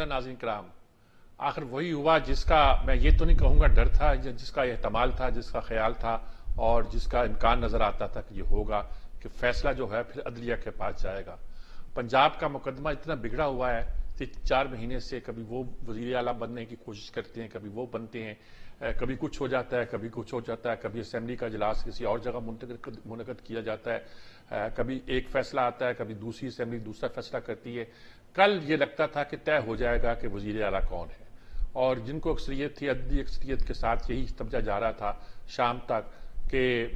محترم ناظرین کرام، آخر وہی ہوا جس کا میں یہ تو نہیں کہوں گا ڈر تھا، جس کا احتمال تھا، جس کا خیال تھا اور جس کا امکان نظر آتا تھا کہ یہ ہوگا کہ فیصلہ جو ہے پھر عدلیہ کے پاس جائے گا۔ پنجاب کا مقدمہ اتنا بگڑا ہوا ہے کہ 4 مہینے سے کبھی وہ وزیر اعلیٰ بننے کی کوشش کرتے ہیں، کبھی وہ بنتے ہیں، کبھی کچھ ہو جاتا ہے، کبھی کچھ ہو جاتا ہے، کبھی اسمبلی کا اجلاس کسی اور جگہ منعقد کیا جاتا ہے، کبھی ایک فیصلہ آتا ہے، کبھی دوسری اسمبلی دوسرا فیصلہ کرتی ہے۔ کل یہ لگتا تھا کہ طے ہو جائے گا کہ وزیر اعلیٰ کون ہے، اور جن کو اکثریت تھی عددی اکثریت کے ساتھ یہی سمجھا جا رہا تھا شام تک کہ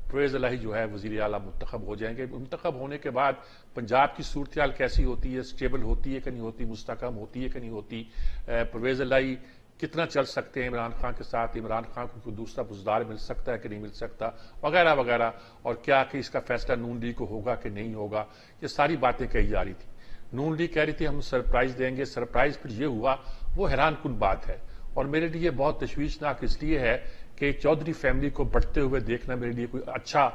پرویز الہی جو ہے وزیر اعلیٰ منتخب ہو جائیں گے۔ منتخب ہونے کے بعد پنجاب کی صورتحال کیسی ہوتی ہے، سٹیبل ہوتی ہے کہ نہیں ہوتی، مستحکم ہوتی ہے کہ نہیں ہوتی، پرویز الہی کتنا چل سکتے ہیں عمران خان کے ساتھ، عمران خان کو کوئی دوسرا بزدار مل سکتا ہے کہ نہیں مل سکتا، وغیرہ وغیرہ، اور کیا کہ اس کا فیصلہ نون لیگ کو ہوگا کہ نہیں ہوگا، یہ ساری باتیں کہی جا رہی تھی۔ نون لیگ کہہ رہی تھی ہم سرپرائز دیں گے، سرپرائز پھر یہ ہوا، وہ حیران کن بات ہے، اور میرے لیے بہت تشویشناک اس لیے ہے کہ چودھری فیملی کو بڑھتے ہوئے دیکھنا میرے لیے کوئی اچھا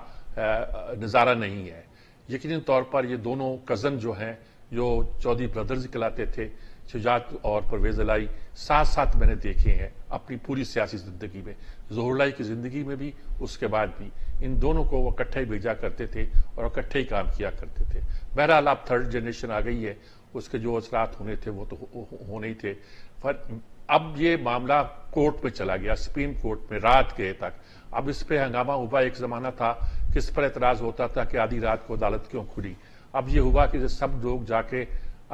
نظارہ نہیں ہے۔ یقیناً طور پر یہ دونوں کزن جو ہیں، جو چودھری بردرز کہلاتے تھے، شجاعت اور پرویز الہی، ساتھ ساتھ میں نے دیکھے ہیں اپنی پوری سیاسی زندگی میں، ظہور الہی کی زندگی میں بھی، اس کے بعد بھی، ان دونوں کو وہ اکٹھے ہی بھیجا کرتے تھے اور اکٹھے ہی کام کیا کرتے تھے۔ بہرحال اب 3rd جنریشن آ گئی ہے، اس کے جو اثرات ہونے تھے وہ تو ہونے ہی تھے۔ اب یہ معاملہ کورٹ میں چلا گیا، سپریم کورٹ میں رات گئے تک۔ اب اس پہ ہنگامہ ہوا، ایک زمانہ تھا کہ اس پر اعتراض ہوتا تھا کہ آدھی رات کو عدالت کیوں کھلی، اب یہ ہوا کہ سب لوگ جا کے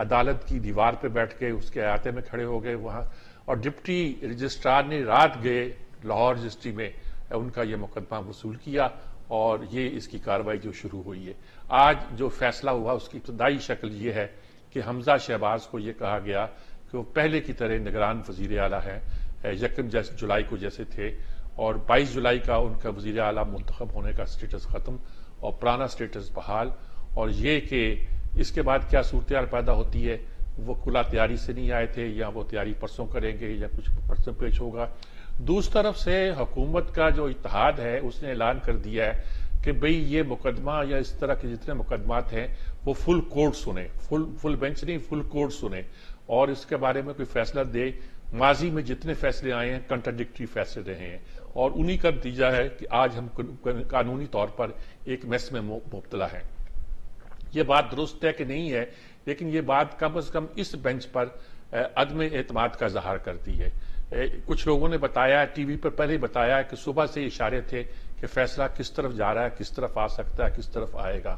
عدالت کی دیوار پہ بیٹھ کے اس کے احاطے میں کھڑے ہو گئے وہاں، اور ڈپٹی رجسٹرار نے رات گئے لاہور رجسٹری میں ان کا یہ مقدمہ وصول کیا، اور یہ اس کی کارروائی جو شروع ہوئی ہے۔ آج جو فیصلہ ہوا اس کی ابتدائی شکل یہ ہے کہ حمزہ شہباز کو یہ کہا گیا کہ وہ پہلے کی طرح نگران وزیر اعلیٰ ہیں، 1 جولائی کو جیسے تھے، اور 22 جولائی کا ان کا وزیر اعلیٰ منتخب ہونے کا سٹیٹس ختم اور پرانا سٹیٹس بحال، اور یہ کہ اس کے بعد کیا صورتحال پیدا ہوتی ہے، وہ کھلا تیاری سے نہیں آئے تھے، یا وہ تیاری پرسوں کریں گے یا کچھ پرسوں پیش ہوگا۔ دوسری طرف سے حکومت کا جو اتحاد ہے اس نے اعلان کر دیا ہے کہ بھئی یہ مقدمہ یا اس طرح کے جتنے مقدمات ہیں وہ فل کورٹ سنیں، فل بینچ نہیں، فل کورٹ سنیں، اور اس کے بارے میں کوئی فیصلہ دے۔ ماضی میں جتنے فیصلے آئے ہیں کنٹراڈکٹری فیصلے رہے ہیں، اور انہی کا نتیجہ ہے کہ آج ہم قانونی طور پر ایک میس میں مبتلا ہیں۔ یہ بات درست ہے کہ نہیں ہے، لیکن یہ بات کم از کم اس بینچ پر عدم اعتماد کا اظہار کرتی ہے۔ کچھ لوگوں نے بتایا، ٹی وی پر پہلے بتایا کہ صبح سے اشارے تھے کہ فیصلہ کس طرف جا رہا ہے، کس طرف آ سکتا ہے، کس طرف آئے گا۔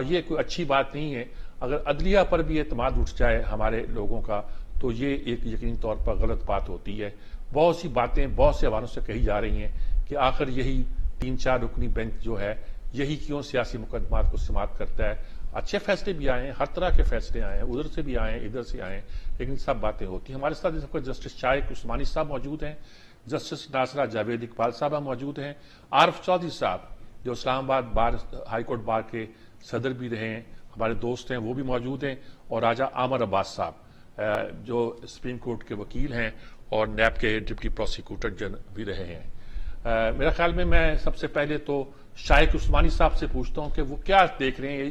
یہ کوئی اچھی بات نہیں ہے۔ اگر عدلیہ پر بھی اعتماد اٹھ جائے ہمارے لوگوں کا تو یہ ایک یقینی طور پر غلط بات ہوتی ہے۔ بہت سی باتیں بہت سے حوالوں سے کہی جا رہی ہیں کہ آخر یہی 3-4 رکنی بینچ جو ہے یہی کیوں سیاسی مقدمات کو سماعت کرتا ہے۔ اچھے فیصلے بھی آئے ہیں، ہر طرح کے فیصلے آئے ہیں، ادھر سے بھی آئے ہیں، ادھر سے آئے ہیں، لیکن سب باتیں ہوتی ہیں۔ ہمارے ساتھ اس وقت جسٹس شائق عثمانی صاحب موجود ہیں، جسٹس ناصرہ جاوید اقبال صاحب موجود ہیں، عارف چودھری صاحب جو اسلام آباد ہائی کورٹ بار کے صدر بھی رہے ہیں، ہمارے دوست ہیں، وہ بھی موجود ہیں، اور راجہ عامر عباس صاحب جو سپریم کورٹ کے وکیل ہیں اور نیب کے ڈپٹی پروسیکیوٹر جنرل بھی رہے ہیں۔ میرا خیال میں سب سے پہلے تو شائق عثمانی صاحب سے پوچھتا ہوں کہ وہ کیا دیکھ رہے ہیں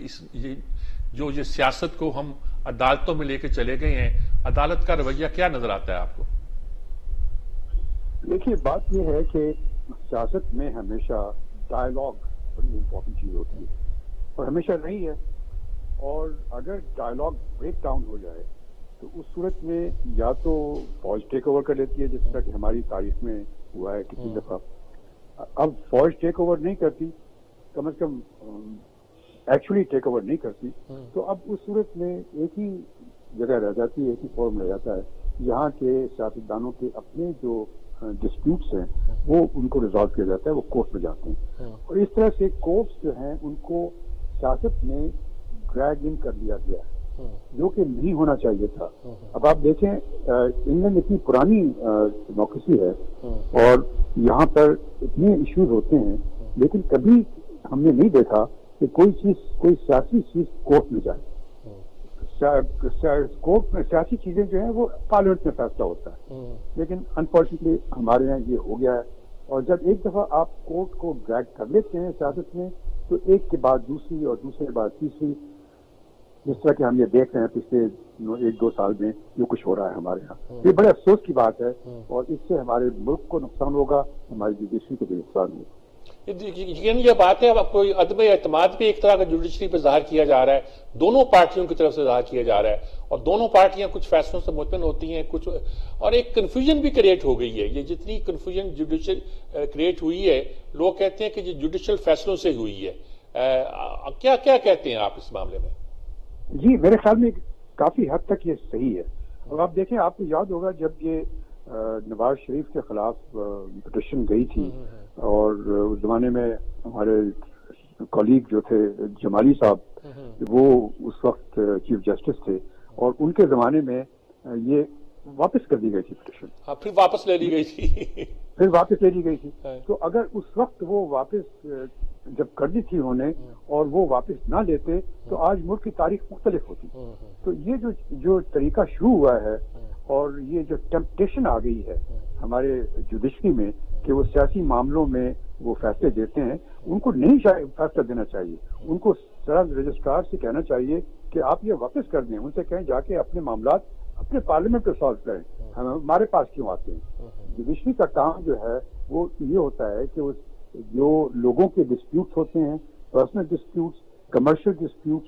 یہ سیاست کو ہم عدالتوں میں لے کے چلے گئے ہیں، عدالت کا رویہ کیا نظر آتا ہے آپ کو؟ دیکھیے، بات یہ ہے کہ سیاست میں ہمیشہ ڈائیلاگ بڑی امپورٹنٹ چیز ہوتی ہے، اور ہمیشہ رہی ہے، اور اگر ڈائیلاگ بریک ڈاؤن ہو جائے تو اس صورت میں یا تو فوج ٹیک اوور کر لیتی ہے، جس طرح کہ ہماری تاریخ میں ہوا ہے کتنی دفعہ۔ اب فوج ٹیک اوور نہیں کرتی، کم از کم ایکچولی ٹیک اوور نہیں کرتی، تو اب اس صورت میں ایک ہی جگہ رہ جاتی ہے، ایک ہی فورم رہ جاتا ہے جہاں کے سیاستدانوں کے اپنے جو ڈسپیوٹس ہیں وہ ان کو ریزالو کیا جاتا ہے، وہ کورٹ میں جاتے ہیں، اور اس طرح سے کورٹس جو ہیں ان کو سیاست میں ڈریگ ان کر لیا گیا ہے، جو کہ نہیں ہونا چاہیے تھا۔ اب آپ دیکھیں انگلینڈ اتنی پرانی ڈیموکریسی ہے اور یہاں پر اتنے ایشوز ہوتے ہیں، لیکن کبھی ہم نے نہیں دیکھا کہ کوئی سیاسی چیز کورٹ میں جائے۔ کورٹ میں سیاسی چیزیں جو ہیں وہ پارلیمنٹ میں فیصلہ ہوتا ہے، لیکن انفارچونیٹلی ہمارے یہاں یہ ہو گیا ہے، اور جب ایک دفعہ آپ کورٹ کو ڈریگ کر لیتے ہیں سیاست میں تو ایک کے بعد دوسری اور دوسرے کے بعد تیسری جس طرح کہ ہم یہ دیکھ رہے ہیں پچھلے 1-2 سال میں جو کچھ ہو رہا ہے ہمارے یہاں، یہ بڑے افسوس کی بات ہے، اور اس سے ہمارے ملک کو نقصان ہوگا، ہماری جوڈیشری کو بھی نقصان ہوگا۔ یہ بات ہے، اب کوئی عدم اعتماد بھی ایک طرح کا جوڈیشری پہ ظاہر کیا جا رہا ہے، دونوں پارٹیوں کی طرف سے ظاہر کیا جا رہا ہے، اور دونوں پارٹیاں کچھ فیصلوں سے مطمئن ہوتی ہیں، کچھ، اور ایک کنفیوژن بھی کریٹ ہو گئی ہے۔ یہ جتنی کنفیوژن جوڈیشل کریٹ ہوئی ہے، لوگ کہتے ہیں کہ یہ جوڈیشل فیصلوں سے ہوئی ہے۔ کیا کیا کہتے ہیں آپ اس معاملے میں؟ جی، میرے خیال میں کافی حد تک یہ صحیح ہے۔ اب آپ دیکھیں، آپ کو یاد ہوگا جب یہ نواز شریف کے خلاف پٹیشن گئی تھی، اور اس زمانے میں ہمارے کولیگ جو تھے جمالی صاحب، وہ اس وقت چیف جسٹس تھے، اور ان کے زمانے میں یہ واپس کر دی گئی تھی پٹیشن، پھر واپس لے لی گئی تھی۔ تو اگر اس وقت وہ واپس جب کر دی تھی انہوں نے، اور وہ واپس نہ لیتے، تو آج ملک کی تاریخ مختلف ہوتی۔ تو یہ جو طریقہ شروع ہوا ہے، اور یہ جو ٹیمپٹیشن آ گئی ہے ہمارے جوڈیشری میں کہ وہ سیاسی معاملوں میں وہ فیصلے دیتے ہیں، ان کو نہیں فیصلہ دینا چاہیے، ان کو رجسٹرار سے کہنا چاہیے کہ آپ یہ واپس کر دیں، ان سے کہیں جا کے اپنے معاملات اپنے پارلیمنٹ میں سالو کریں، ہمارے پاس کیوں آتے ہیں؟ جوڈیشری کا کام جو ہے وہ یہ ہوتا ہے کہ جو لوگوں کے ڈسپیوٹس ہوتے ہیں، پرسنل ڈسپیوٹس، کمرشل ڈسپیوٹس،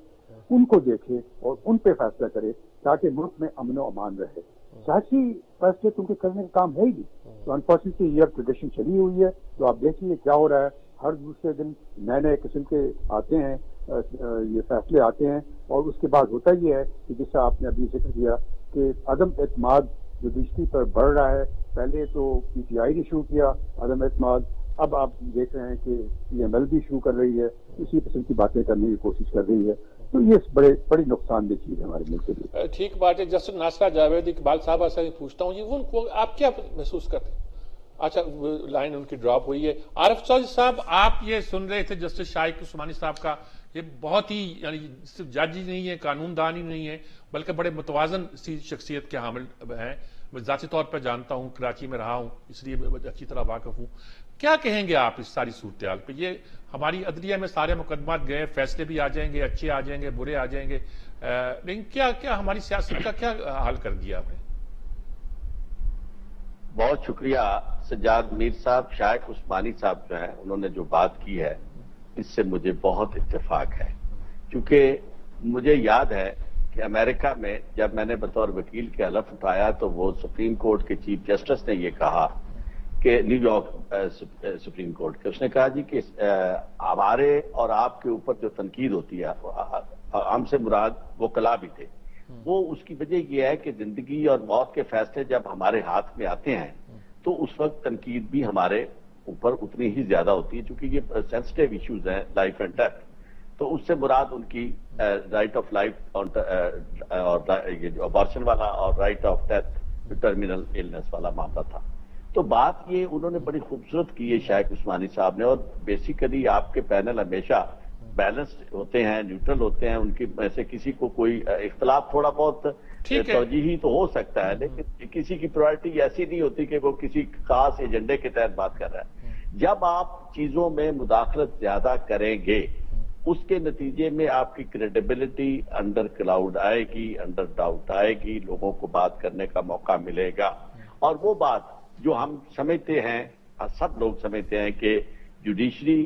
ان کو دیکھے اور ان پہ فیصلہ کرے، تاکہ ملک میں امن و امان رہے۔ سیاسی فیصلے تو ان کے کرنے کا کام ہے ہی نہیں۔ تو انفارچونیٹلی یہ ٹریڈیشن چلی ہوئی ہے۔ تو آپ دیکھیے کیا ہو رہا ہے، ہر دوسرے دن نئے قسم کے آتے ہیں، یہ فیصلے آتے ہیں، اور اس کے بعد ہوتا یہ ہے کہ جیسا آپ نے ابھی ذکر کیا کہ عدم اعتماد جوڈیشری پر بڑھ رہا ہے۔ پہلے تو پی ٹی آئی نے شروع کیا عدم اعتماد، اب آپ دیکھ رہے ہیں کہ پی ایم ایل بھی شروع کر رہی ہے، اسی قسم کی باتیں کرنے کی کوشش کر رہی ہے۔ تو یہ بڑی نقصان دہ چیز ہے ہمارے ملک کے لیے۔ ٹھیک بات ہے۔ جسٹس ناصرہ جاوید اقبال صاحب سے پوچھتا ہوں، ان کو آپ کیا محسوس کرتے ہیں؟ اچھا، لائن ان کی ڈراپ ہوئی ہے۔ عارف چودھری صاحب، آپ یہ سن رہے تھے جسٹس شائق عثمانی صاحب کا، یہ بہت ہی، یعنی صرف جج ہی نہیں ہے، قانون دان ہی نہیں ہے، بلکہ بڑے متوازن سی شخصیت کے حامل ہیں۔ میں ذاتی طور پر جانتا ہوں، کراچی میں رہا ہوں، اس لیے اچھی طرح واقف ہوں۔ کیا کہیں گے آپ اس ساری صورتحال پہ؟ یہ ہماری عدلیہ میں سارے مقدمات گئے، فیصلے بھی آ جائیں گے، اچھے آ جائیں گے، برے آ جائیں گے، لیکن کیا ہماری سیاست کا کیا حال کر دیا آپ نے؟ بہت شکریہ سجاد میر صاحب۔ شائق عثمانی صاحب جو ہیں، انہوں نے جو بات کی ہے اس سے مجھے بہت اتفاق ہے، کیونکہ مجھے یاد ہے کہ امریکہ میں جب میں نے بطور وکیل کے حلف اٹھایا تو وہ سپریم کورٹ کے چیف جسٹس نے یہ کہا کہ نیو یارک سپریم کورٹ کے، اس نے کہا جی کہ ہمارے اور آپ کے اوپر جو تنقید ہوتی ہے، ہم سے مراد وہ کلا بھی تھے، وہ اس کی وجہ یہ ہے کہ زندگی اور موت کے فیصلے جب ہمارے ہاتھ میں آتے ہیں تو اس وقت تنقید بھی ہمارے اوپر اتنی ہی زیادہ ہوتی ہے، چونکہ یہ سینسٹیو ایشوز ہیں، لائف اینڈ ڈیتھ۔ تو اس سے مراد ان کی رائٹ آف لائف اور یہ جو ابارشن والا، اور right of death terminal illness والا معاملہ تھا۔ تو بات یہ انہوں نے بڑی خوبصورت کی ہے شائق عثمانی صاحب نے، اور بیسیکلی آپ کے پینل ہمیشہ بیلنسڈ ہوتے ہیں، نیوٹرل ہوتے ہیں، ان کی میں سے کسی کو کوئی اختلاف تھوڑا بہت توجیہی تو ہو سکتا ہے، لیکن کسی کی پرائرٹی ایسی نہیں ہوتی کہ وہ کسی خاص ایجنڈے کے تحت بات کر رہا ہے۔ جب آپ چیزوں میں مداخلت زیادہ کریں گے، اس کے نتیجے میں آپ کی کریڈیبلٹی انڈر کلاؤڈ آئے گی، انڈر ڈاؤٹ آئے گی، لوگوں کو بات کرنے کا موقع ملے گا، اور وہ بات جو ہم سمجھتے ہیں، سب لوگ سمجھتے ہیں کہ جوڈیشری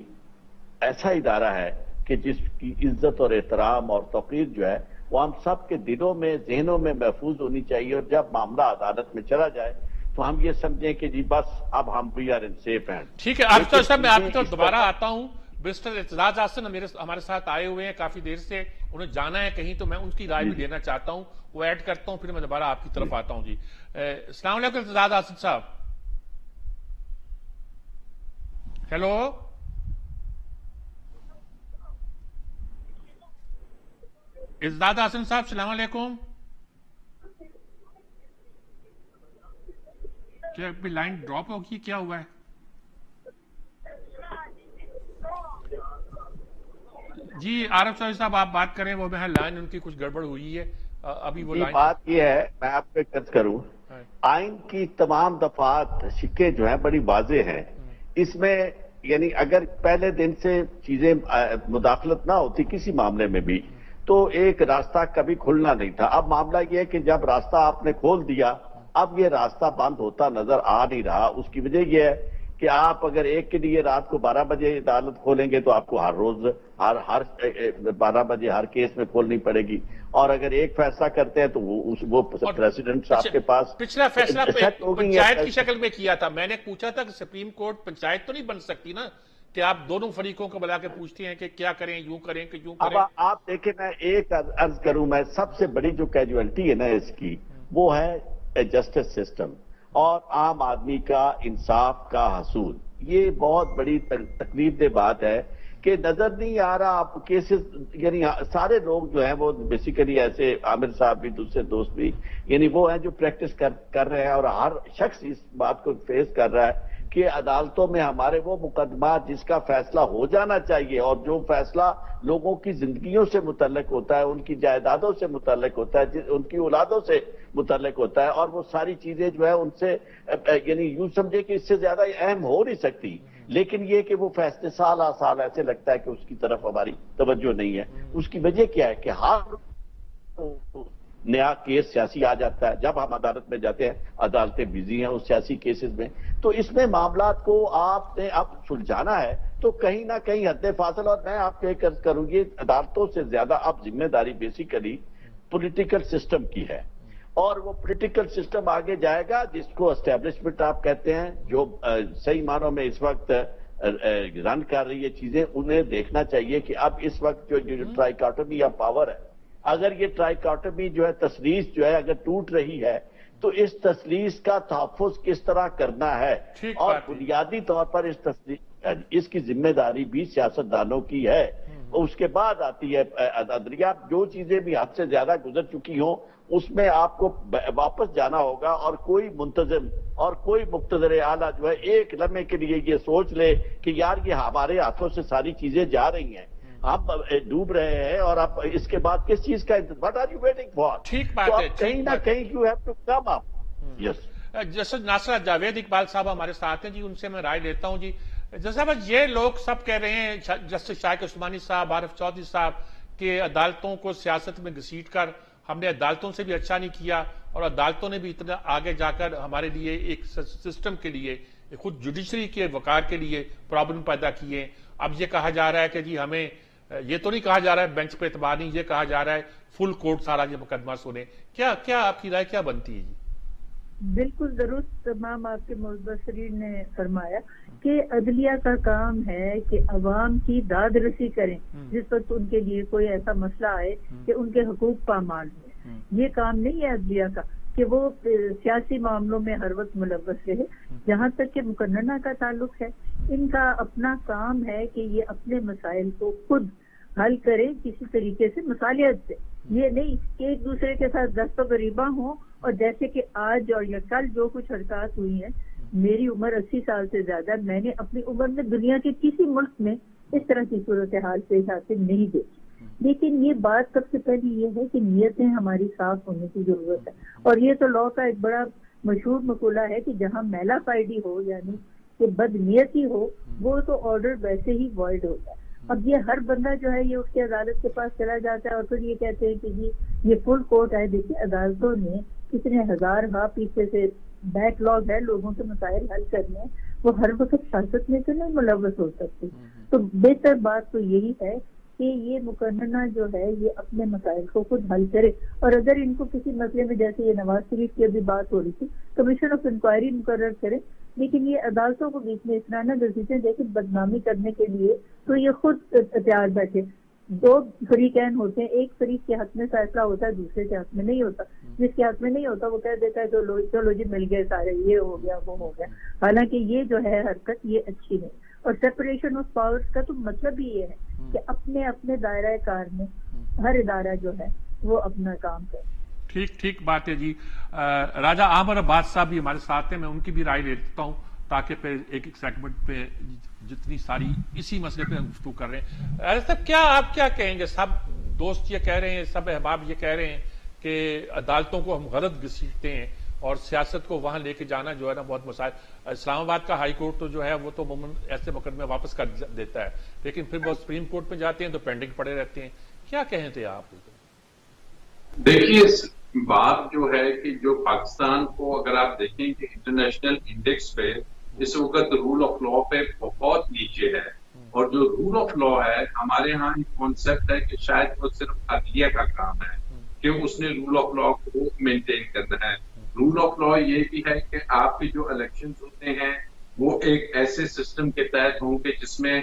ایسا ادارہ ہے کہ جس کی عزت اور احترام اور توقیر جو ہے وہ ہم سب کے دلوں میں، ذہنوں میں محفوظ ہونی چاہیے، اور جب معاملہ عدالت میں چلا جائے تو ہم یہ سمجھیں کہ جی بس اب ہم we are in safe hand. ٹھیک ہے عارف صاحب، میں آپ کی طرف دوبارہ آتا ہوں۔ برسٹر اعتزاز احسن ہمارے ساتھ آئے ہوئے ہیں کافی دیر سے، انہیں جانا ہے کہیں، تو میں ان کی رائے بھی لینا چاہتا ہوں، وہ ایڈ کرتا ہوں، پھر میں دوبارہ آپ کی طرف آتا ہوں۔ جی السلام علیکم اعتزاز احسن صاحب۔ ہیلو، اعتزاز احسن صاحب، السلام علیکم۔ کیا لائن ڈراپ ہوگی، کیا ہوا ہے؟ جی عارف چودھری صاحب، آپ بات کریں، وہ میں لائن ان کی کچھ گڑبڑ ہوئی ہے ابھی، وہ لائن۔ بات یہ ہے، میں آپ کو عرض کروں، آئین کی تمام دفعات سکے جو ہیں بڑی واضح ہیں، اس میں یعنی اگر پہلے دن سے چیزیں مداخلت نہ ہوتی کسی معاملے میں بھی، تو ایک راستہ کبھی کھلنا نہیں تھا. اب معاملہ یہ ہے کہ جب راستہ آپ نے کھول دیا، اب یہ راستہ بند ہوتا نظر آ نہیں رہا. اس کی وجہ یہ ہے کہ آپ اگر ایک کے لیے رات کو 12 بجے عدالت کھولیں گے تو آپ کو ہر روز ہر 12 بجے ہر کیس میں کھولنی پڑے گی، اور اگر ایک فیصلہ کرتے ہیں تو وہ پریزیڈنٹ صاحب کے پاس پچھلا فیصلہ سیٹ ہو گئی ہے. پنچایت کی شکل میں کیا تھا. میں نے پوچھا تھا کہ سپریم کورٹ پنچایت تو نہیں بن سکتی نا، کہ آپ دونوں فریقوں کو بلا کے پوچھتے ہیں کہ کیا کریں، یوں کریں کہ یوں کریں. اب آپ دیکھیں، میں ایک عرض کروں، میں سب سے بڑی جو کیجویلٹی ہے نا اس کی، وہ ہے جسٹس سسٹم اور عام آدمی کا انصاف کا حصول. یہ بہت بڑی تکلیف دہ بات ہے کہ نظر نہیں آ رہا. آپ کیسز یعنی سارے لوگ جو ہیں وہ بیسیکلی ایسے، عامر صاحب بھی، دوسرے دوست بھی، یعنی وہ ہیں جو پریکٹس کر رہے ہیں، اور ہر شخص اس بات کو فیس کر رہا ہے کہ عدالتوں میں ہمارے وہ مقدمات جس کا فیصلہ ہو جانا چاہیے، اور جو فیصلہ لوگوں کی زندگیوں سے متعلق ہوتا ہے، ان کی جائیدادوں سے متعلق ہوتا ہے، ان کی اولادوں سے متعلق ہوتا ہے، اور وہ ساری چیزیں جو ہے ان سے یعنی یوں سمجھے کہ اس سے زیادہ اہم ہو نہیں سکتی. لیکن یہ کہ وہ فیصلے سال آ سال ایسے لگتا ہے کہ اس کی طرف ہماری توجہ نہیں ہے. اس کی وجہ کیا ہے کہ ہر نیا کیس سیاسی آ جاتا ہے. جب ہم عدالت میں جاتے ہیں، عدالتیں بزی ہیں اس سیاسی کیسز میں، تو اس میں معاملات کو آپ نے اب سلجھانا ہے تو کہیں نہ کہیں حد فاصل. اور میں آپ کو ایک عرض کروں گی، عدالتوں سے زیادہ اب ذمہ داری بیسیکلی پولیٹیکل سسٹم کی ہے، اور وہ پولیٹیکل سسٹم آگے جائے گا جس کو اسٹیبلشمنٹ آپ کہتے ہیں، جو صحیح معنوں میں اس وقت رن کر رہی ہے چیزیں. انہیں دیکھنا چاہیے کہ اب اس وقت جو ٹرائیکاٹومی آف پاور ہے، اگر یہ ٹرائیکاٹومی جو ہے، تسلیس جو ہے اگر ٹوٹ رہی ہے، تو اس تسلیس کا تحفظ کس طرح کرنا ہے. اور بنیادی طور پر اس کی ذمہ داری بھی سیاستدانوں کی ہے. اس کے بعد آتی ہے عدلیہ. جو چیزیں بھی حد سے زیادہ گزر چکی ہوں اس میں آپ کو واپس جانا ہوگا، اور کوئی منتظم اور کوئی مقتدر اعلیٰ جو ہے ایک لمحے کے لیے یہ سوچ لے کہ یار یہ ہمارے ہاتھوں سے ساری چیزیں جا رہی ہیں، ہم ڈوب رہے ہیں، اور اب اس کے بعد کس چیز کا what are you waiting for? ٹھیک بات ہے. کہیں نہ کہیں you have to come up. Yes. Justice Nasir Javed Iqbal صاحب ہمارے ساتھ ہیں جی، ان سے میں رائے لیتا ہوں. جی جسٹس صاحب، یہ لوگ سب کہہ رہے ہیں، جسٹس شائق عثمانی صاحب، عارف چودھری صاحب، کہ عدالتوں کو سیاست میں گھسیٹ کر ہم نے عدالتوں سے بھی اچھا نہیں کیا، اور عدالتوں نے بھی اتنا آگے جا کر ہمارے لیے ایک سسٹم کے لیے، خود جوڈیشری کے وقار کے لیے پرابلم پیدا کیے. اب یہ کہا جا رہا ہے کہ جی ہمیں یہ تو نہیں کہا جا رہا ہے بینچ پہ اعتبار نہیں، یہ کہا جا رہا ہے فل کورٹ سارا یہ مقدمہ سنے. کیا آپ کی رائے کیا بنتی ہے جی؟ بالکل درست تمام آپ کے مبصرین نے فرمایا کہ عدلیہ کا کام ہے کہ عوام کی داد رسی کریں جس وقت ان کے لیے کوئی ایسا مسئلہ آئے کہ ان کے حقوق پامال ہوئے. یہ کام نہیں ہے عدلیہ کا کہ وہ سیاسی معاملوں میں ہر وقت ملوث رہے. جہاں تک کہ مقننہ کا تعلق ہے، ان کا اپنا کام ہے کہ یہ اپنے مسائل کو خود حل کریں کسی طریقے سے، مصالحت سے. یہ نہیں کہ ایک دوسرے کے ساتھ دست و غریباں ہوں. اور جیسے کہ آج اور یا کل جو کچھ حرکات ہوئی ہیں، میری عمر 80 سال سے زیادہ، میں نے اپنی عمر میں دنیا کے کسی ملک میں اس طرح کی صورتحال پیش آتے نہیں دیکھی. لیکن یہ بات سب سے پہلے یہ ہے کہ نیتیں ہماری صاف ہونے کی ضرورت ہے. اور یہ تو لاء کا ایک بڑا مشہور مقولہ ہے کہ جہاں میلا فائڈی ہو، یعنی کہ بد نیتی ہو، وہ تو آرڈر ویسے ہی وائڈ ہوتا ہے. اب یہ ہر بندہ جو ہے یہ اس کے عدالت کے پاس چلا جاتا ہے اور پھر یہ کہتے ہیں کہ جی یہ فل کورٹ ہے. دیکھیے عدالتوں نے کتنے ہزار پیچھے سے بیک لاگ ہے لوگوں کے مسائل حل کرنے، وہ ہر وقت سیاست میں تو نہیں ملوث ہو سکتی. تو بہتر بات تو یہی ہے کہ یہ مقننہ جو ہے یہ اپنے مسائل کو خود حل کرے. اور اگر ان کو کسی مسئلے میں، جیسے یہ نواز شریف کی ابھی بات ہو رہی تھی، کمیشن آف انکوائری مقرر کرے. لیکن یہ عدالتوں کو بیچ میں اس طرح نہ گھسیٹیں جیسے بدنامی کرنے کے لیے تو یہ خود تیار بیٹھے. دو فریقین ہوتے ہیں، ایک فریق کے حق میں فیصلہ ہوتا ہے، دوسرے کے حق میں نہیں ہوتا. جس کے حق میں نہیں ہوتا وہ کہہ دیتا ہے چلو جی مل گئے سارے، یہ ہو گیا وہ ہو گیا. حالانکہ یہ جو ہے حرکت یہ اچھی نہیں. اور سیپریشن آف پاورز کا تو مطلب ہی یہ ہے کہ اپنے اپنے دائرہ کار میں ہر ادارہ جو ہے وہ اپنا کام کرے. ٹھیک بات ہے جی. راجہ عامر عباس صاحب بھی ہمارے ساتھ ہیں، میں ان کی بھی رائے لیتا ہوں تاکہ پھر ایک سیگمنٹ پہ جتنی ساری اسی مسئلے پہ گفتگو کر رہے ہیں. راجہ صاحب آپ کیا کہیں گے؟ سب دوست یہ کہہ رہے ہیں، سب احباب یہ کہہ رہے ہیں کہ عدالتوں کو ہم غلط گھسیٹتے ہیں اور سیاست کو وہاں لے کے جانا جو ہے نا بہت مسائل. اسلام آباد کا ہائی کورٹ تو جو ہے وہ تو عموماً ایسے مقدمے واپس کر دیتا ہے، لیکن پھر وہ سپریم کورٹ میں جاتے ہیں تو پینڈنگ پڑے رہتے ہیں. کیا کہیں تھے آپ؟ دیکھیے بات جو ہے کہ جو پاکستان کو اگر آپ دیکھیں کہ انٹرنیشنل انڈیکس پہ اس وقت رول آف لا پہ بہت نیچے ہے، اور جو رول آف لا ہے ہمارے ہاں ایک کانسیپٹ ہے کہ شاید وہ صرف عدلیہ کا کام ہے کہ اس نے رول آف لا کو مینٹین کرنا ہے۔ رول آف لا یہ بھی ہے کہ آپ کے جو الیکشن ہوتے ہیں وہ ایک ایسے سسٹم کے تحت ہوں کہ جس میں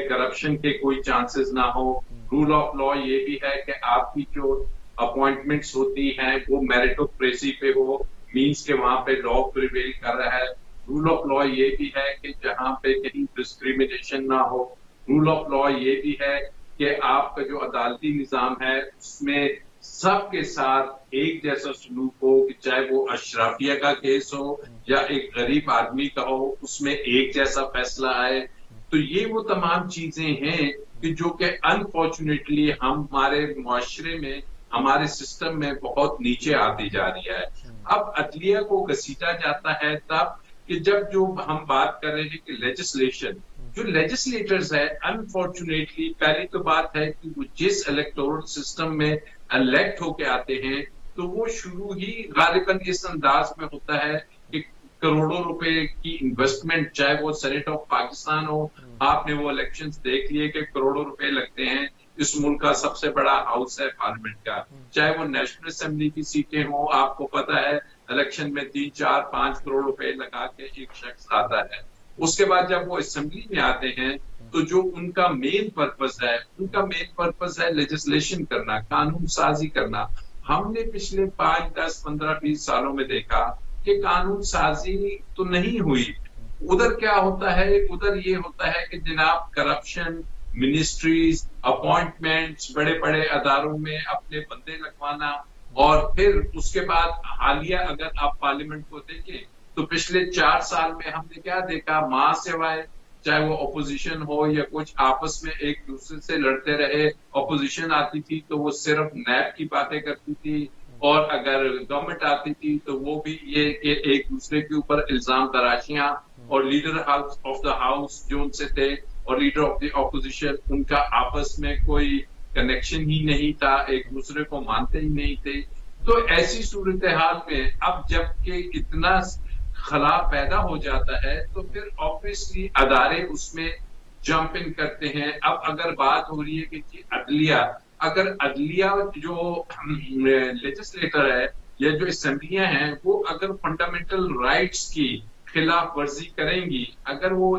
کرپشن کے کوئی چانسز نہ ہو۔ رول آف لا یہ بھی ہے کہ آپ کی جو اپوائنٹمنٹس ہوتی ہیں وہ میریٹوکریسی پہ ہو، مینس کہ وہاں پہ لا پریویل کر رہا ہے۔ رول آف لا یہ بھی ہے کہ جہاں پہ کہیں ڈسکریمنیشن نہ ہو۔ رول آف لا یہ بھی ہے کہ آپ کا جو عدالتی نظام ہے اس میں سب کے ساتھ ایک جیسا سلوک ہو، کہ چاہے وہ اشرافیہ کا کیس ہو یا ایک غریب آدمی کا ہو، اس میں ایک جیسا فیصلہ آئے۔ تو یہ وہ تمام چیزیں ہیں کہ جو کہ انفارچونیٹلی ہمارے معاشرے میں، ہمارے سسٹم میں بہت نیچے آتی جا رہی ہے۔ اب عدلیہ کو گھسیٹا جاتا ہے تب کہ جب جو ہم بات کر رہے ہیں کہ لیجسلیشن، جو لیجسلیٹرز ہے انفارچونیٹلی پہلی تو بات ہے کہ وہ جس الیکٹورل سسٹم میں الیکٹ ہو کے آتے ہیں تو وہ شروع ہی غالباً اس انداز میں ہوتا ہے کہ کروڑوں روپے کی انویسٹمنٹ، چاہے وہ سینیٹ آف پاکستان ہو، آپ نے وہ الیکشنز دیکھ لیے کہ کروڑوں روپے لگتے ہیں۔ اس ملک کا سب سے بڑا ہاؤس ہے پارلیمنٹ کا، چاہے وہ نیشنل اسمبلی کی سیٹیں ہوں، آپ کو پتا ہے الیکشن میں 3، 4، 5 کروڑ روپے لگا کے ایک شخص آتا ہے۔ اس کے بعد جب وہ اسمبلی میں آتے ہیں تو جو ان کا مین پرپز ہے، ان کا مین پرپز ہے لیجسلیشن کرنا، قانون سازی کرنا۔ ہم نے پچھلے 5، 10، 15، 20 سالوں میں دیکھا کہ قانون سازی تو نہیں ہوئی۔ ادھر کیا ہوتا ہے؟ ادھر یہ ہوتا ہے کہ جناب کرپشن، منسٹریز، اپوائنٹمنٹس، بڑے بڑے اداروں میں اپنے بندے لگوانا، اور پھر اس کے بعد حالیہ اگر آپ پارلیمنٹ کو دیکھیں تو پچھلے 4 سال میں ہم نے کیا دیکھا؟ ماں سوائے چاہے وہ اپوزیشن ہو یا کچھ آپس میں ایک دوسرے سے لڑتے رہے، اپوزیشن آتی تھی تو وہ صرف نیب کی باتیں کرتی تھی، اور اگر گورنمنٹ آتی تھی تو وہ بھی یہ کہ ایک دوسرے کے اوپر الزام تراشیاں، اور لیڈر آف دا ہاؤس جو ان سے تھے اور لیڈر آف دی اپوزیشن، ان کا آپس میں کوئی کنیکشن ہی نہیں تھا، ایک دوسرے کو مانتے ہی نہیں تھے۔ تو ایسی صورتحال میں اب جب کہ اتنا خلا پیدا ہو جاتا ہے تو پھر آبویسلی ادارے اس میں جمپ ان کرتے ہیں۔ اب اگر بات ہو رہی ہے کہ عدلیہ، اگر عدلیہ جو لیجسلیٹر ہے یا جو اسمبلیاں ہیں وہ اگر فنڈامنٹل رائٹس کی خلاف ورزی کریں گی، اگر وہ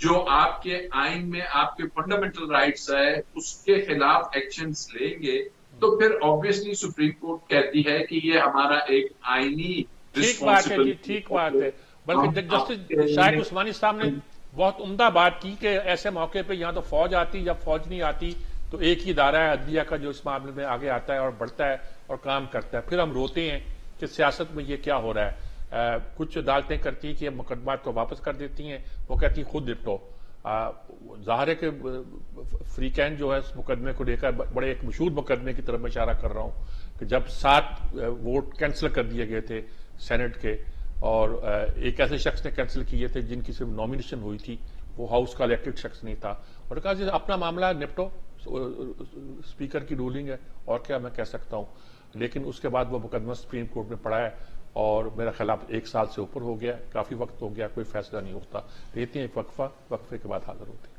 جو آپ کے آئین میں آپ کے فنڈامنٹل رائٹس ہے اس کے خلاف ایکشنز لیں گے تو پھر آبویسلی سپریم کورٹ کہتی ہے کہ یہ ہمارا ایک آئینی ٹھیک بات ہے جی، ٹھیک بات ہے۔ بلکہ جسٹس شاہد عثمانی صاحب نے بہت عمدہ بات کی کہ ایسے موقع پہ یہاں تو فوج آتی، جب فوج نہیں آتی تو ایک ہی ادارہ ہے عدلیہ کا جو اس معاملے میں آگے آتا ہے اور بڑھتا ہے اور کام کرتا ہے۔ پھر ہم روتے ہیں کہ سیاست میں یہ کیا ہو رہا ہے۔ کچھ عدالتیں کرتی ہیں کہ مقدمات کو واپس کر دیتی ہیں، وہ کہتی ہیں خود نپٹو۔ ظاہر ہے کہ فریقین جو ہے اس مقدمے کو لے کر بڑے ایک مشہور مقدمے کی طرف میں اشارہ کر رہا ہوں کہ جب 7 ووٹ کینسل کر دیے گئے تھے سینٹ کے، اور ایک ایسے شخص نے کینسل کیے تھے جن کی صرف نامینیشن ہوئی تھی، وہ ہاؤس کا الیکٹڈ شخص نہیں تھا، اور کہا جی اپنا معاملہ نپٹو، اسپیکر کی رولنگ ہے اور کیا میں کہہ سکتا ہوں۔ لیکن اس کے بعد وہ مقدمہ سپریم کورٹ میں پڑا ہے اور میرا خیال 1 سال سے اوپر ہو گیا، کافی وقت ہو گیا، کوئی فیصلہ نہیں ہوتا۔ لیتے ہیں ایک وقفے کے بعد حاضر ہوتے ہیں۔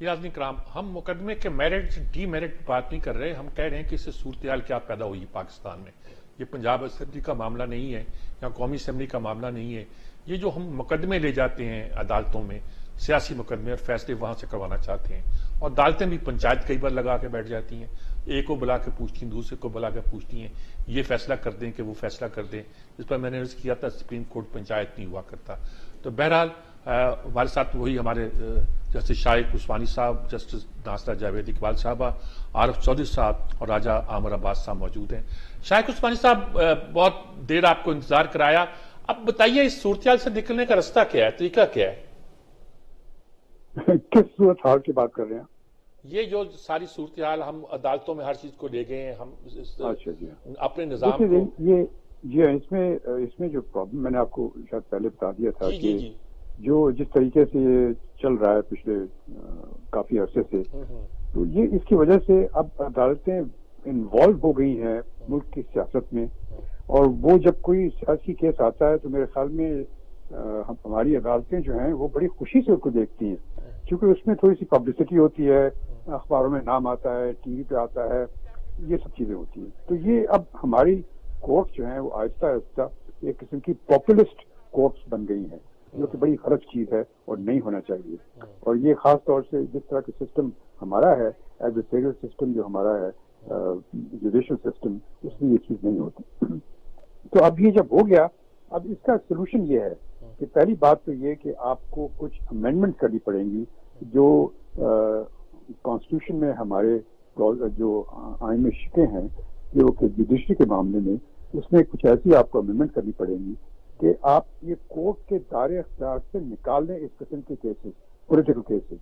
ناظرین کرام، ہم مقدمے کے میرٹ ڈی میرٹ بات نہیں کر رہے، ہم کہہ رہے ہیں کہ اس سے صورتحال کیا پیدا ہوئی پاکستان میں۔ یہ پنجاب اسمبلی کا معاملہ نہیں ہے یا قومی اسمبلی کا معاملہ نہیں ہے، یہ جو ہم مقدمے لے جاتے ہیں عدالتوں میں، سیاسی مقدمے، اور فیصلے وہاں سے کروانا چاہتے ہیں، اور عدالتیں بھی پنچایت کئی بار لگا کے بیٹھ جاتی ہیں، ایک کو بلا کے پوچھتی ہیں، دوسرے کو بلا کے پوچھتی ہیں، یہ فیصلہ کر دیں کہ وہ فیصلہ کر دیں۔ اس پر میں نے عرض کیا تھا سپریم کورٹ پنچایت نہیں ہوا کرتا۔ تو بہرحال ہمارے ساتھ وہی ہمارے جسٹس شائق عثمانی صاحب، جسٹس ناصرہ جاوید اقبال صاحبہ، عارف چودھری صاحب اور راجہ عامر عباس صاحب موجود ہیں۔ شائق عثمانی صاحب، بہت دیر آپ کو انتظار کرایا، اب بتائیے اس صورتحال سے نکلنے کا رستہ کیا ہے، طریقہ کیا ہے؟ کس صورتحال کی بات کر رہے ہیں؟ یہ جو ساری صورتحال ہم عدالتوں میں ہر چیز کو لے گئے ہیں، ہم اچھا جی، اپنے نظام کو جی ہاں، اس میں جو پرابلم میں نے آپ کو شاید پہلے بتا دیا تھا کہ جو جس طریقے سے یہ چل رہا ہے پچھلے کافی عرصے سے، تو یہ اس کی وجہ سے اب عدالتیں انوالو ہو گئی ہیں ملک کی سیاست میں، اور وہ جب کوئی سیاسی کیس آتا ہے تو میرے خیال میں ہماری عدالتیں جو ہیں وہ بڑی خوشی سے اس کو دیکھتی ہیں، کیونکہ اس میں تھوڑی سی پبلسٹی ہوتی ہے، اخباروں میں نام آتا ہے، ٹی وی پہ آتا ہے، یہ سب چیزیں ہوتی ہیں. تو یہ اب ہماری کورٹس جو ہیں وہ آہستہ آہستہ ایک قسم کی پاپولسٹ کورٹس بن گئی ہیں، جو کہ بڑی غلط چیز ہے اور نہیں ہونا چاہیے. اور یہ خاص طور سے جس طرح کا سسٹم ہمارا ہے، ایڈویکیٹل سسٹم جو ہمارا ہے، جوڈیشل سسٹم، اس میں یہ چیز نہیں ہوتی. تو اب یہ جب ہو گیا، اب اس کا سولوشن یہ ہے کہ پہلی بات تو یہ کہ آپ کو کچھ امینڈمنٹ کرنی پڑیں گی جو کانسٹیٹیوشن میں ہمارے جو آئین میں شکیں ہیں جو کہ جوڈیشری کے معاملے میں، اس میں کچھ ایسی آپ کو امینڈمنٹ کرنی پڑیں گی کہ آپ یہ کورٹ کے دائرے اختیار سے نکال دیں اس قسم کے کیسز، پولیٹیکل کیسز.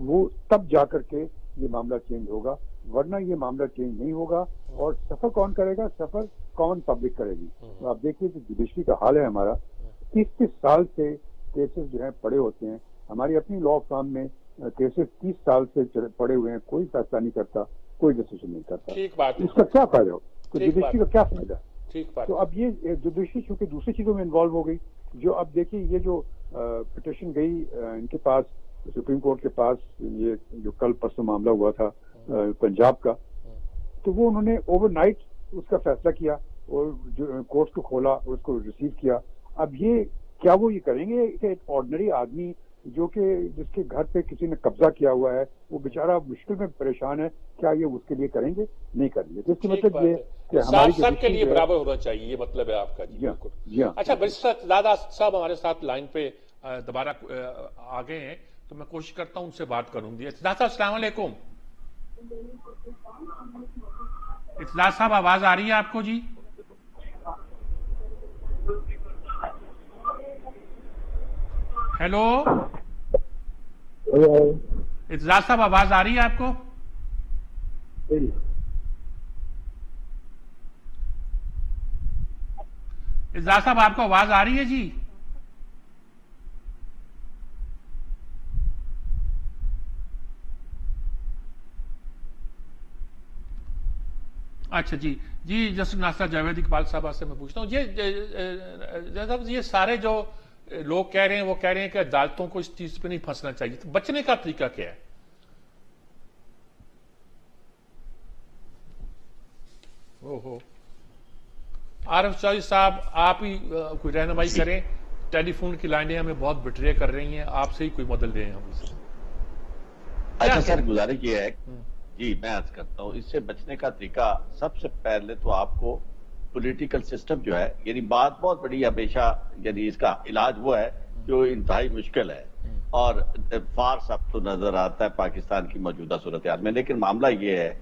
وہ تب جا کر کے یہ معاملہ چینج ہوگا، ورنہ یہ معاملہ چینج نہیں ہوگا. اور سفر کون کرے گا؟ سفر کامن پبلک کرے گی. تو آپ دیکھیے کہ جوڈیشری کا حال ہے ہمارا، 30 سال سے کیسز جو ہیں پڑے ہوتے ہیں. ہماری اپنی لا فارم میں کیسز 30 سال سے پڑے ہوئے ہیں، کوئی فیصلہ نہیں کرتا، کوئی ڈیسیژن نہیں کرتا. اس کا کیا فائدہ ہو؟ جوڈیشری کا کیا فائدہ؟ تو اب یہ جوڈیشری چونکہ دوسری چیزوں میں انوالو ہو گئی، جو اب دیکھیے یہ جو پٹیشن گئی ان کے پاس، سپریم کورٹ کے پاس، یہ جو کل پرسوں معاملہ ہوا تھا پنجاب کا، تو وہ انہوں نے اوور نائٹ اس کا فیصلہ کیا اور جو کورٹ کو کھولا اور اس کو ریسیو کیا. اب یہ کیا وہ یہ کریں گے کہ ایک آرڈنری آدمی جو کہ جس کے گھر پہ کسی نے قبضہ کیا ہوا ہے، وہ بیچارہ مشکل میں پریشان ہے، کیا یہ اس کے لیے کریں گے؟ نہیں کریں گے. تو اس کا مطلب یہ کہ ہماری سب کے لیے برابر ہونا چاہیے، یہ مطلب ہے آپ کا. جی بالکل. اچھا، بیرسٹر زیادہ صاحب ہمارے ساتھ لائن پہ دوبارہ آ گئے ہیں، تو میں کوشش کرتا ہوں ان سے بات کروں گی. اعتزاز صاحب السلام علیکم. اعتزاز صاحب آواز آ رہی ہے آپ کو؟ جی ہیلو اعتزاز صاحب آواز آ رہی ہے آپ کو؟ اعتزاز صاحب آپ کو آواز آ رہی ہے؟ جی اچھا. جی جسٹس ناصر جاوید اقبال صاحبہ سے میں پوچھتا ہوں، یہ سارے جو لوگ کہہ رہے ہیں وہ کہہ رہے ہیں کہ عدالتوں کو اس چیز پہ نہیں پھنسنا چاہیے، تو بچنے کا طریقہ کیا ہے؟ عارف چودھری صاحب آپ ہی کوئی رہنمائی کریں، ٹیلی فون کی لائنیں ہمیں بہت بٹرے کر رہی ہیں، آپ سے ہی کوئی مدد لیں ہم اسے. اچھا سر، گزارش یہ ہے، جی میں عرض کرتا ہوں، اس سے بچنے کا طریقہ سب سے پہلے تو آپ کو پولیٹیکل سسٹم جو ہے، یعنی بات بہت بڑی ہمیشہ، یعنی اس کا علاج وہ ہے جو انتہائی مشکل ہے اور فارس اب تو نظر آتا ہے پاکستان کی موجودہ صورتحال میں. لیکن معاملہ یہ ہے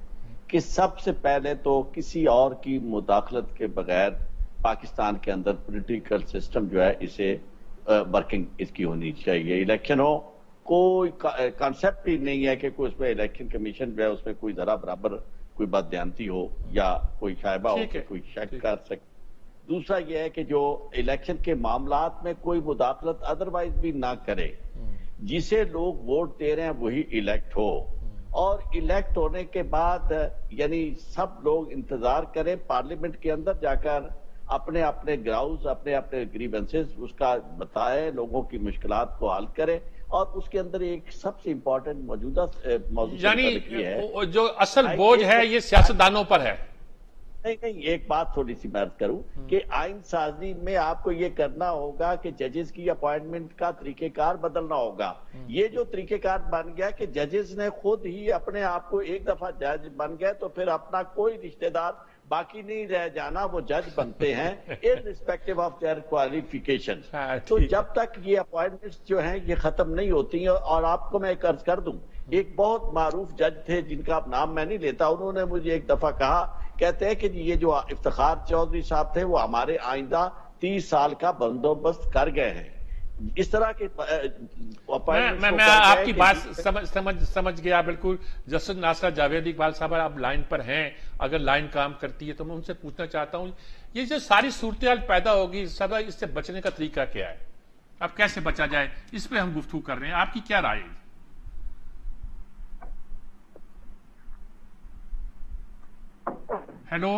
کہ سب سے پہلے تو کسی اور کی مداخلت کے بغیر پاکستان کے اندر پولیٹیکل سسٹم جو ہے اسے ورکنگ اس کی ہونی چاہیے. الیکشن ہو، کوئی کانسیپٹ ہی نہیں ہے کہ کوئی اس میں الیکشن کمیشن جو ہے اس میں کوئی ذرا برابر کوئی بددیانتی ہو یا کوئی شائبہ ہو کہ کوئی شک کر سکے. دوسرا یہ ہے کہ جو الیکشن کے معاملات میں کوئی مداخلت ادروائز بھی نہ کرے، جسے لوگ ووٹ دے رہے ہیں وہی الیکٹ ہو، اور الیکٹ ہونے کے بعد یعنی سب لوگ انتظار کریں پارلیمنٹ کے اندر جا کر اپنے اپنے گراؤز، اپنے اپنے گریونسز اس کا بتائے، لوگوں کی مشکلات کو حل کرے. اور اس کے اندر ایک سب سے امپورٹنٹ موجودہ موضوع یعنی جو اصل بوجھ ہے یہ سیاستدانوں پر ہے. نہیں، ایک بات تھوڑی سی میں عرض کروں کہ آئین سازی میں آپ کو یہ کرنا ہوگا کہ ججز کی اپوائنٹمنٹ کا طریقہ کار بدلنا ہوگا. یہ جو طریقہ کار بن گیا کہ ججز نے خود ہی اپنے آپ کو ایک دفعہ جج بن گئے تو پھر اپنا کوئی رشتہ دار باقی نہیں رہ جانا، وہ جج بنتے ہیں irrespective of their qualification. تو جب تک یہ اپوائنٹمنٹس جو ہیں یہ ختم نہیں ہوتی ہیں، اور آپ کو میں ایک عرض کر دوں، ایک بہت معروف جج تھے جن کا نام میں نہیں لیتا، انہوں نے مجھے ایک دفعہ کہا، کہتے ہیں کہ یہ جو افتخار چودھری صاحب تھے وہ ہمارے آئندہ 30 سال کا بندوبست کر گئے ہیں. اس طرح کے میں آپ کی بات سمجھ گیا بالکل. جسٹس ناصر جاوید اقبال صاحب آپ لائن پر ہیں، اگر لائن کام کرتی ہے تو میں ان سے پوچھنا چاہتا ہوں یہ جو ساری صورتحال پیدا ہوگی سب اس سے بچنے کا طریقہ کیا ہے؟ اب کیسے بچا جائے اس پہ ہم گفتگو کر رہے ہیں، آپ کی کیا رائے ہے؟ ہیلو،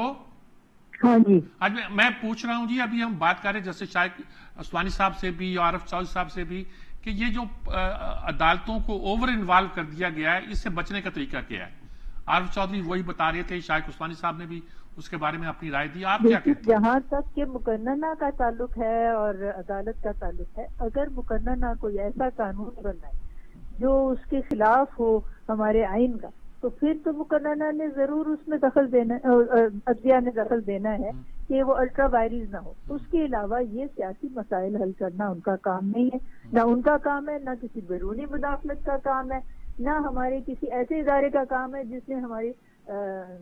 ہاں جی، آج میں پوچھ رہا ہوں جی، ابھی ہم بات کر رہے ہیں جیسے شاہد عثمانی صاحب سے بھی، عارف چودھری صاحب سے بھی، کہ یہ جو عدالتوں کو اوور انوالو کر دیا گیا ہے، اس سے بچنے کا طریقہ کیا ہے؟ عارف چودھری وہی بتا رہے تھے، شاہد عثمانی صاحب نے بھی اس کے بارے میں اپنی رائے دی، آپ کیا کہتے ہیں؟ جہاں تک کہ مقننہ کا تعلق ہے اور عدالت کا تعلق ہے، اگر مقننہ کوئی ایسا قانون بنائے جو اس کے خلاف ہو ہمارے آئین کا، تو پھر تو مقننہ نے ضرور اس میں دخل دینا، عدلیہ نے دخل دینا ہے کہ وہ الٹرا وائرز نہ ہو۔ اس کے علاوہ یہ سیاسی مسائل حل کرنا ان کا کام نہیں ہے، نہ ان کا کام ہے، نہ کسی بیرونی مداخلت کا کام ہے، نہ ہمارے کسی ایسے ادارے کا کام ہے جس نے ہماری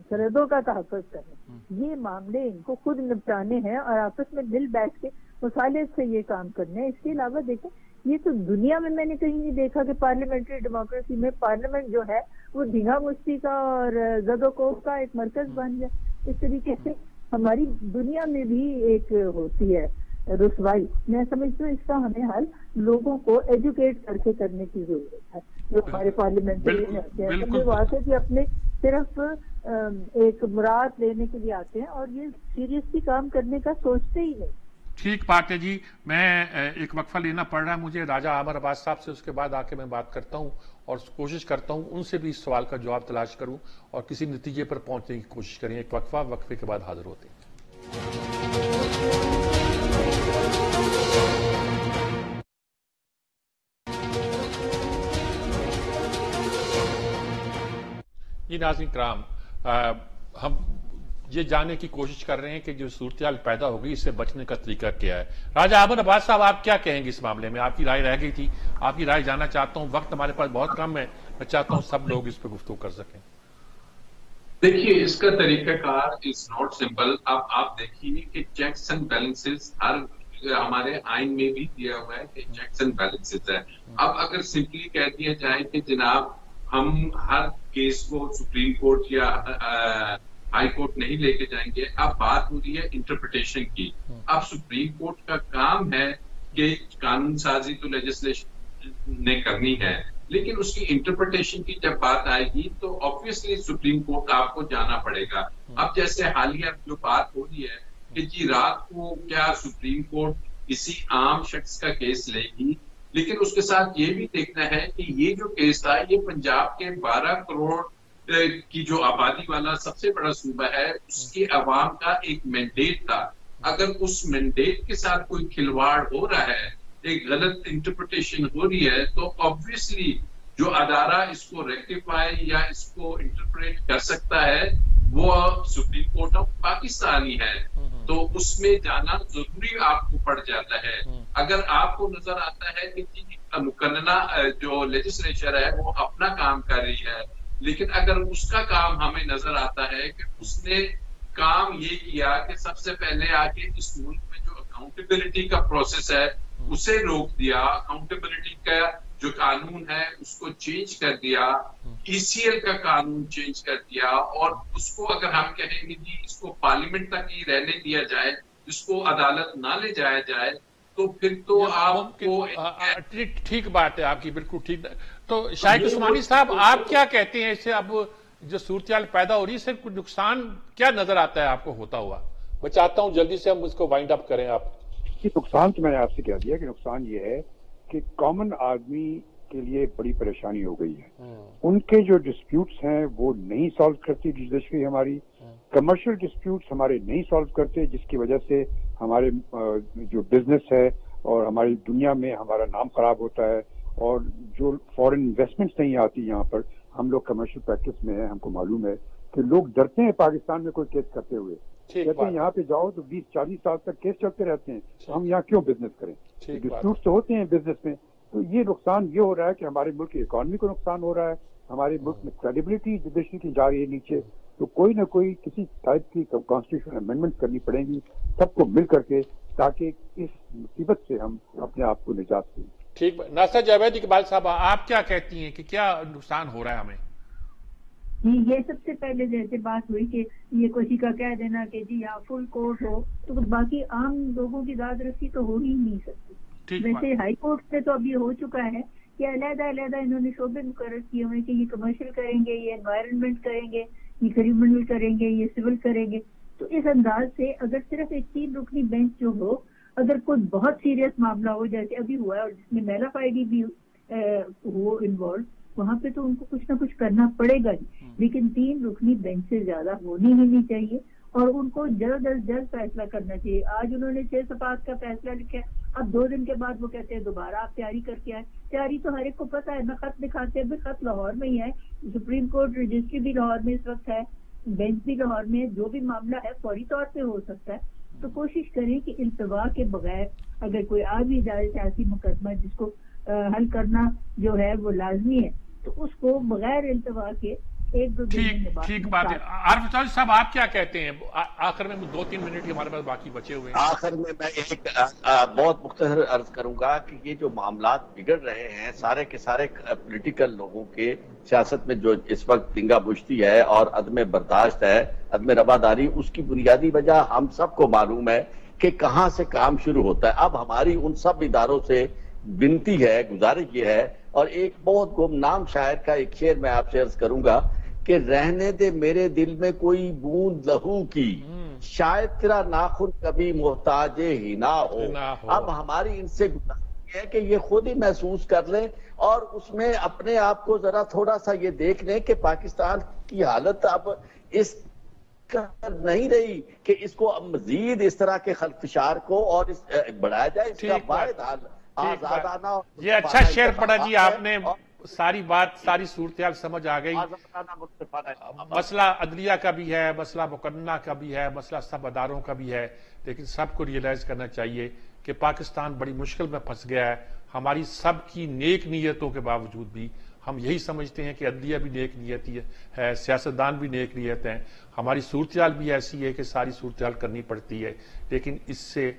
سرحدوں کا تحفظ کرنا۔ یہ معاملے ان کو خود نپٹانے ہیں اور آپس میں مل بیٹھ کے مصالحت سے یہ کام کرنے ہیں۔ اس کے علاوہ دیکھیں، یہ تو دنیا میں نے کہیں نہیں دیکھا کہ پارلیمنٹری ڈیموکریسی میں پارلیمنٹ جو ہے وہ دھینگا مستی کا اور زد و کوف کا ایک مرکز بن جائے۔ اس طریقے سے ہماری دنیا میں بھی ایک ہوتی ہے رسوائی۔ میں سمجھتی ہوں اس کا ہمیں حل لوگوں کو ایجوکیٹ کر کے کرنے کی ضرورت ہے۔ جو ہمارے پارلیمنٹری آتے ہیں وہ آتے کہ اپنے صرف ایک مراد لینے کے لیے آتے ہیں اور یہ سیریسلی کام کرنے کا سوچتے ہی نہیں۔ ٹھیک بات ہے جی، میں ایک وقفہ لینا پڑ رہا ہے مجھے راجہ عامر عباس صاحب سے، اس کے بعد آ کے میں بات کرتا ہوں اور کوشش کرتا ہوں ان سے بھی اس سوال کا جواب تلاش کروں اور کسی نتیجے پر پہنچنے کی کوشش کریں۔ ایک وقفہ، وقفے کے بعد حاضر ہوتے ہیں۔ جی ناظرین کرام، ہم یہ جاننے کی کوشش کر رہے ہیں کہ جو صورتحال پیدا ہوگی اس سے بچنے کا طریقہ کیا ہے۔ راجہ عامر عباس صاحب، آپ کیا کہیں گے اس معاملے میں؟ آپ کی رائے رہ گئی تھی، آپ کی رائے جاننا چاہتا ہوں، وقت ہمارے پاس بہت کم ہے، میں چاہتا ہوں سب لوگ اس پہ گفتگو کر سکیں۔ دیکھیے، اس کا طریقہ کار از ناٹ سمپل۔ اب آپ دیکھیے کہ چیکس اینڈ بیلنسز ہمارے آئین میں بھی دیا ہوا ہے کہ چیکس اینڈ بیلنسز ہے۔ اب اگر سمپلی کہہ دیا جائے کہ جناب ہم ہر کیس کو سپریم کورٹ یا ہائی کورٹ نہیں لے کے جائیں گے، اب بات ہو رہی ہے انٹرپریٹیشن کی۔ اب سپریم کورٹ کا کام ہے کہ قانون سازی تو لیجسلیشن نے کرنی ہے، لیکن اس کی انٹرپریٹیشن کی جب بات آئے گی تو آبویسلی سپریم کورٹ آپ کو جانا پڑے گا۔ اب جیسے حالیہ جو بات ہو رہی ہے کہ جی رات کو کیا سپریم کورٹ کسی عام شخص کا کیس لے گی، لیکن اس کے ساتھ یہ بھی دیکھنا ہے کہ یہ جو کیس تھا یہ پنجاب کے 12 کروڑ کی جو آبادی والا سب سے بڑا صوبہ ہے، اس کے عوام کا ایک مینڈیٹ تھا۔ اگر اس مینڈیٹ کے ساتھ کوئی کھلواڑ ہو رہا ہے، ایک غلط انٹرپریٹیشن ہو رہی ہے، تو آبویسلی جو ادارہ اس کو ریکٹیفائی یا اس کو انٹرپریٹ کر سکتا ہے وہ سپریم کورٹ آف پاکستان ہی ہے، تو اس میں جانا ضروری آپ کو پڑ جاتا ہے۔ اگر آپ کو نظر آتا ہے کہ مقننہ جو لیجسلیچر ہے وہ اپنا کام کر رہی ہے، لیکن اگر اس کا کام ہمیں نظر آتا ہے کہ اس نے کام یہ کیا کہ سب سے پہلے آ کے اس ملک میں جو اکاؤنٹیبلٹی کا پروسیس ہے اسے روک دیا، اکاؤنٹیبلٹی کا جو قانون ہے اس کو چینج کر دیا، ای سی ایل کا قانون چینج کر دیا، اور اس کو اگر ہم کہیں گے جی اس کو پارلیمنٹ تک ہی رہنے دیا جائے، اس کو عدالت نہ لے جایا جائے، تو پھر تو آپ کو ٹھیک بات ہے آپ کی، بالکل ٹھیک۔ تو شاہد عثمانی صاحب، آپ کیا کہتے ہیں اس سے؟ اب جو صورتحال پیدا ہو رہی ہے اس سے کچھ نقصان کیا نظر آتا ہے آپ کو ہوتا ہوا؟ میں چاہتا ہوں جلدی سے ہم اس کو وائنڈ اپ کریں۔ آپ نقصان تو میں نے آپ سے کہہ دیا کہ نقصان یہ ہے کہ کامن آدمی کے لیے بڑی پریشانی ہو گئی ہے۔ ان کے جو ڈسپیوٹس ہیں وہ نہیں سالو کرتی جوڈیشری ہماری، کمرشل ڈسپیوٹس ہمارے نہیں سالو کرتے، جس کی وجہ سے ہمارے جو بزنس ہے اور ہماری دنیا میں ہمارا نام خراب ہوتا ہے، اور جو فورن انویسٹمنٹس نہیں آتی یہاں پر۔ ہم لوگ کمرشل پریکٹس میں ہیں، ہم کو معلوم ہے کہ لوگ ڈرتے ہیں پاکستان میں کوئی کیس کرتے ہوئے، کہتے ہیں یہاں پہ جاؤ تو 20-40 سال تک کیس چلتے رہتے ہیں، تو ہم یہاں کیوں بزنس کریں؟ ڈسپیوٹس تو ہوتے ہیں بزنس میں۔ تو یہ نقصان یہ ہو رہا ہے کہ ہمارے ملک کی اکانومی کو نقصان ہو رہا ہے، ہمارے ملک میں کریڈیبلٹی جوڈیشری کی جا رہی ہے نیچے۔ تو کوئی نہ کوئی کسی ٹائپ کی کانسٹیٹیوشن امینڈمنٹ کرنی پڑیں گی سب کو مل کر کے، تاکہ اس مصیبت سے ہم اپنے آپ کو نجات دیں۔ ٹھیک، ناصر جاوید اقبال صاحب، آپ کیا کہتی ہیں کہ کیا نقصان ہو رہا ہے ہمیں؟ یہ سب سے پہلے جیسے بات ہوئی کہ یہ کسی کا کہہ دینا کہ جی یہاں فل کورٹ ہو، تو باقی عام لوگوں کی داد رسی تو ہو ہی نہیں سکتی. ویسے ہائی کورٹ سے تو اب یہ ہو چکا ہے کہ علیحدہ انہوں نے شعبے مقرر کیے ہوئے کہ یہ کمرشل کریں گے، یہ انوائرمنٹ کریں گے، یہ کریمنل کریں گے، یہ سول کریں گے. تو اس انداز سے اگر صرف ایک 3 رکنی بینچ جو ہو، اگر کوئی بہت سیریس معاملہ ہو جیسے ابھی ہوا ہے اور جس میں میلا فائڈی بھی ہو انوالو، وہاں پہ تو ان کو کچھ نہ کچھ کرنا پڑے گا ہی. لیکن 3 رکنی بینچ سے زیادہ ہونی ہی نہیں چاہیے اور ان کو جلد از جلد فیصلہ کرنا چاہیے. آج انہوں نے 6 صفحات کا فیصلہ لکھا ہے، اب 2 دن کے بعد وہ کہتے ہیں دوبارہ آپ تیاری کر کے آئے. تیاری تو ہر ایک کو پتا ہے، میں خط دکھاتے ہیں، خط لاہور میں ہی ہے، سپریم کورٹ رجسٹری بھی لاہور میں اس وقت ہے، بینچ بھی لاہور میں ہے، جو بھی معاملہ ہے فوری طور پہ ہو سکتا ہے. تو کوشش کریں کہ التوا کے بغیر اگر کوئی آ بھی جائے سیاسی مقدمہ جس کو حل کرنا جو ہے وہ لازمی ہے، تو اس کو بغیر التوا کے 1-2 دن میں ٹھیک بات ہے. عارف چودھری صاحب آپ کیا کہتے ہیں؟ آخر میں 2-3 منٹ ہی ہمارے پاس باقی بچے ہوئے ہیں. آخر میں ایک بہت مختصر عرض کروں گا کہ یہ جو معاملات بگڑ رہے ہیں سارے کے سارے پولیٹیکل لوگوں کے، سیاست میں جو اس وقت دنگا بشتی ہے اور عدم برداشت ہے، عدم رواداری، اس کی بنیادی وجہ ہم سب کو معلوم ہے کہ کہاں سے کام شروع ہوتا ہے. اب ہماری ان سب اداروں سے بنتی ہے، گزارش یہ ہے، اور ایک بہت گمنام شاعر کا ایک شعر میں آپ سے عرض کروں گا کہ رہنے دے میرے دل میں کوئی بوند لہو کی، شاید تیرا ناخن کبھی محتاج ہی نہ ہو. اب ہماری ان سے گزارش ہے کہ یہ خود ہی محسوس کر لیں اور اس میں اپنے آپ کو ذرا تھوڑا سا یہ دیکھ لیں کہ پاکستان کی حالت اب اس نہیں رہی کہ اس کو مزید اس طرح کے خلفشار کو اور بڑھایا جائے. اس کا واحد حال آزادانہ. یہ اچھا شعر پڑھا جی آپ نے، ساری بات، ساری صورتحال سمجھ آ گئی. مسئلہ عدلیہ کا بھی ہے، مسئلہ مقننہ کا بھی ہے، مسئلہ سب اداروں کا بھی ہے، لیکن سب کو ریئلائز کرنا چاہیے کہ پاکستان بڑی مشکل میں پھنس گیا ہے. ہماری سب کی نیک نیتوں کے باوجود بھی ہم یہی سمجھتے ہیں کہ عدلیہ بھی نیک نیت ہے، سیاستدان بھی نیک نیت ہیں. ہماری صورتحال بھی ایسی ہے کہ ساری صورتحال کرنی پڑتی ہے، لیکن اس سے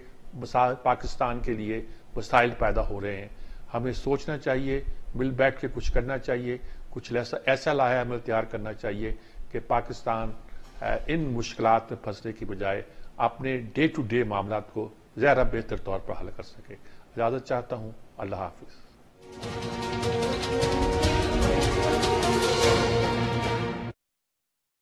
پاکستان کے لیے مسائل پیدا ہو رہے ہیں. ہمیں سوچنا چاہیے، مل بیٹھ کے کچھ کرنا چاہیے، کچھ ایسا لایا عمل تیار کرنا چاہیے کہ پاکستان ان مشکلات میں پھنسنے کی بجائے اپنے ڈے ٹو ڈے معاملات کو زیادہ بہتر طور پر حل کر سکے. اجازت چاہتا ہوں. اللہ حافظ.